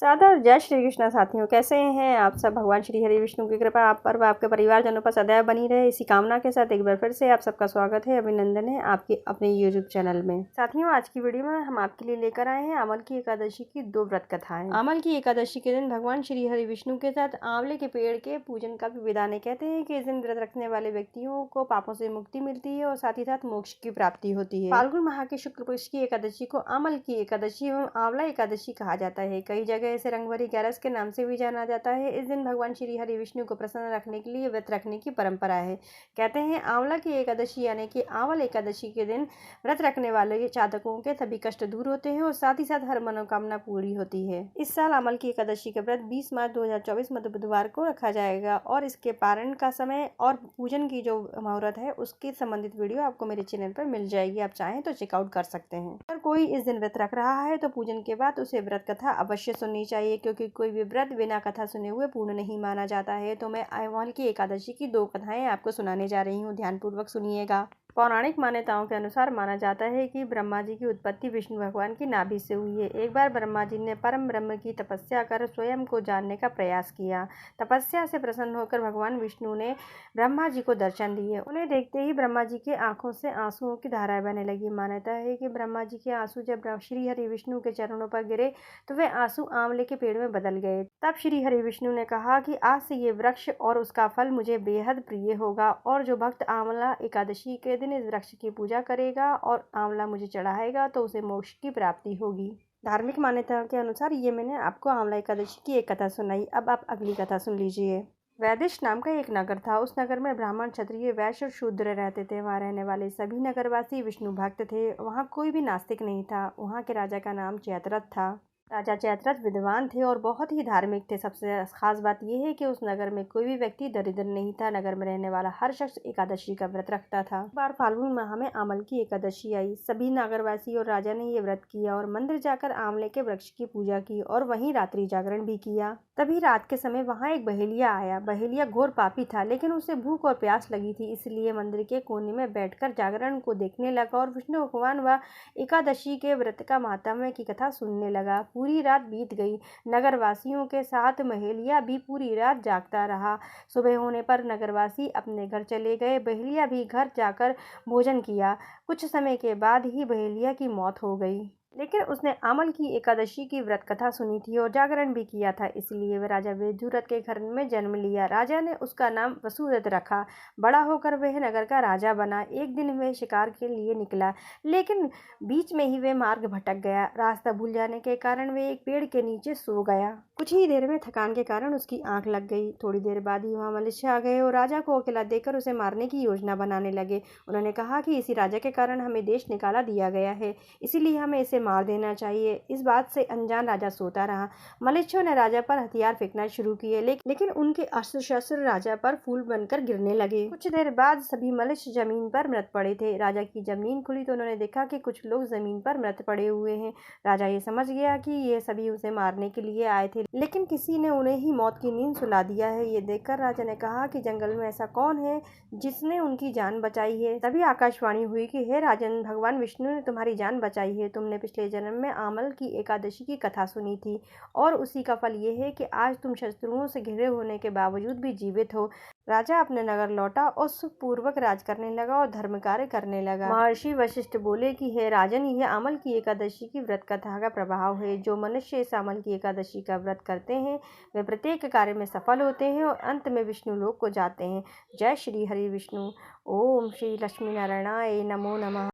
सादर और जय श्री कृष्ण साथियों, कैसे हैं आप सब। भगवान श्री हरि विष्णु की कृपा आप पर व आपके परिवारजनों पर सदैव बनी रहे, इसी कामना के साथ एक बार फिर से आप सबका स्वागत है, अभिनंदन है आपके अपने यूट्यूब चैनल में। साथियों, आज की वीडियो में हम आपके लिए लेकर आए हैं अमल की एकादशी की 2 व्रत कथाएं। अमल की एकादशी के दिन भगवान श्री हरि विष्णु के साथ आंवले के पेड़ के पूजन का भी विधान है। कहते हैं कि इस दिन व्रत रखने वाले व्यक्तियों को पापों से मुक्ति मिलती है और साथ ही साथ मोक्ष की प्राप्ति होती है। फाल्गुन माह के शुक्ल पक्ष की एकादशी को अमल की एकादशी एवं आंवला एकादशी कहा जाता है। कई जगह इसे रंगभरी ग्यारस के नाम से भी जाना जाता है। इस दिन भगवान श्री हरि विष्णु को प्रसन्न रखने के लिए व्रत रखने की परंपरा है। कहते हैं आंवला की एकादशी यानी कि आंवल एकादशी के दिन व्रत रखने वाले जातकों के सभी कष्ट दूर होते हैं और साथ ही साथ हर मनोकामना पूरी होती है। इस साल अमल की एकादशी का व्रत 20 मार्च 2024 मध्य बुधवार को रखा जाएगा और इसके पारण का समय और पूजन की जो मुहूर्त है उसके संबंधित वीडियो आपको मेरे चैनल पर मिल जाएगी। आप चाहें तो चेकआउट कर सकते हैं। अगर कोई इस दिन व्रत रख रहा है तो पूजन के बाद उसे व्रत कथा अवश्य सुननी चाहिए, क्योंकि कोई भी व्रत बिना कथा सुने हुए पूर्ण नहीं माना जाता है। तो मैं अमल की एकादशी की 2 कथाएं आपको सुनाने जा रही हूँ, ध्यानपूर्वक सुनिएगा। पौराणिक मान्यताओं के अनुसार माना जाता है कि ब्रह्मा जी की उत्पत्ति विष्णु भगवान की नाभि से हुई है। एक बार ब्रह्मा जी ने परम ब्रह्म की तपस्या कर स्वयं को जानने का प्रयास किया। तपस्या से प्रसन्न होकर भगवान विष्णु ने ब्रह्मा जी को दर्शन दिए। उन्हें देखते ही ब्रह्मा जी के आंखों से आंसुओं की धाराएं बहने लगी। मान्यता है कि ब्रह्मा जी के आंसू जब श्री हरि विष्णु के चरणों पर गिरे तो वे आंसू आंवले के पेड़ में बदल गए। तब श्री हरि विष्णु ने कहा कि आज से ये वृक्ष और उसका फल मुझे बेहद प्रिय होगा, और जो भक्त आंवला एकादशी के दिन इस वृक्ष की पूजा करेगा और आंवला मुझे चढ़ाएगा तो उसे मोक्ष की प्राप्ति होगी। धार्मिक मान्यताओं के अनुसार ये मैंने आपको आंवला एकादशी की एक कथा सुनाई। अब आप अगली कथा सुन लीजिए। वैदिश नाम का एक नगर था। उस नगर में ब्राह्मण, क्षत्रिय, वैश्य और शूद्र रहते थे। वहाँ रहने वाले सभी नगरवासी विष्णु भक्त थे। वहाँ कोई भी नास्तिक नहीं था। वहाँ के राजा का नाम जयद्रथ था। राजा जयद्रथ विद्वान थे और बहुत ही धार्मिक थे। सबसे खास बात यह है कि उस नगर में कोई भी व्यक्ति दरिद्र नहीं था। नगर में रहने वाला हर शख्स एकादशी का व्रत रखता था। एक बार फाल्गुन माह में अमल की एकादशी आई। सभी नगरवासी और राजा ने ये व्रत किया और मंदिर जाकर आंवले के वृक्ष की पूजा की और वहीं रात्रि जागरण भी किया। तभी रात के समय वहाँ एक बहेलिया आया। बहेलिया घोर पापी था, लेकिन उसे भूख और प्यास लगी थी, इसलिए मंदिर के कोने में बैठकर जागरण को देखने लगा और विष्णु भगवान व एकादशी के व्रत का महात्म्य की कथा सुनने लगा। पूरी रात बीत गई। नगरवासियों के साथ बहेलिया भी पूरी रात जागता रहा। सुबह होने पर नगरवासी अपने घर चले गए। बहेलिया भी घर जाकर भोजन किया। कुछ समय के बाद ही बहेलिया की मौत हो गई, लेकिन उसने अमल की एकादशी की व्रत कथा सुनी थी और जागरण भी किया था, इसलिए वह राजा विदुरथ के घर में जन्म लिया। राजा ने उसका नाम वसुरथ रखा। बड़ा होकर वह नगर का राजा बना। एक दिन वह शिकार के लिए निकला, लेकिन बीच में ही वह मार्ग भटक गया। रास्ता भूल जाने के कारण वह एक पेड़ के नीचे सो गया। कुछ ही देर में थकान के कारण उसकी आंख लग गई। थोड़ी देर बाद ही वहाँ मनुष्य आ गए और राजा को अकेला देखकर उसे मारने की योजना बनाने लगे। उन्होंने कहा कि इसी राजा के कारण हमें देश निकाला दिया गया है, इसीलिए हमें इसे मार देना चाहिए। इस बात से अनजान राजा सोता रहा। मलेच्छों ने राजा पर हथियार फेंकना शुरू किए, लेकिन उनके अस्त्र शस्त्र राजा पर फूल बनकर गिरने लगे। कुछ देर बाद सभी मलेच्छ जमीन पर मृत पड़े थे। राजा की जमीन खुली तो उन्होंने देखा कि कुछ लोग जमीन पर मृत पड़े हुए हैं। राजा ये समझ गया कि ये सभी उसे मारने के लिए आए थे, लेकिन किसी ने उन्हें ही मौत की नींद सुला दिया है। ये देखकर राजा ने कहा कि जंगल में ऐसा कौन है जिसने उनकी जान बचाई है। तभी आकाशवाणी हुई कि हे राजन, भगवान विष्णु ने तुम्हारी जान बचाई है। तुमने पिछले जन्म में अमल की एकादशी की कथा सुनी थी और उसी का फल ये है कि आज तुम शत्रुओं से घिरे होने के बावजूद भी जीवित हो। राजा अपने नगर लौटा और सुखपूर्वक राज करने लगा और धर्म कार्य करने लगा। महर्षि वशिष्ठ बोले कि हे राजन, यह अमल की एकादशी की व्रत कथा का प्रभाव है। जो मनुष्य इस अमल की एकादशी का व्रत करते हैं वे प्रत्येक कार्य में सफल होते हैं और अंत में विष्णु लोक को जाते हैं। जय श्री हरि विष्णु। ओम श्री लक्ष्मी नारायणाय नमो नमः।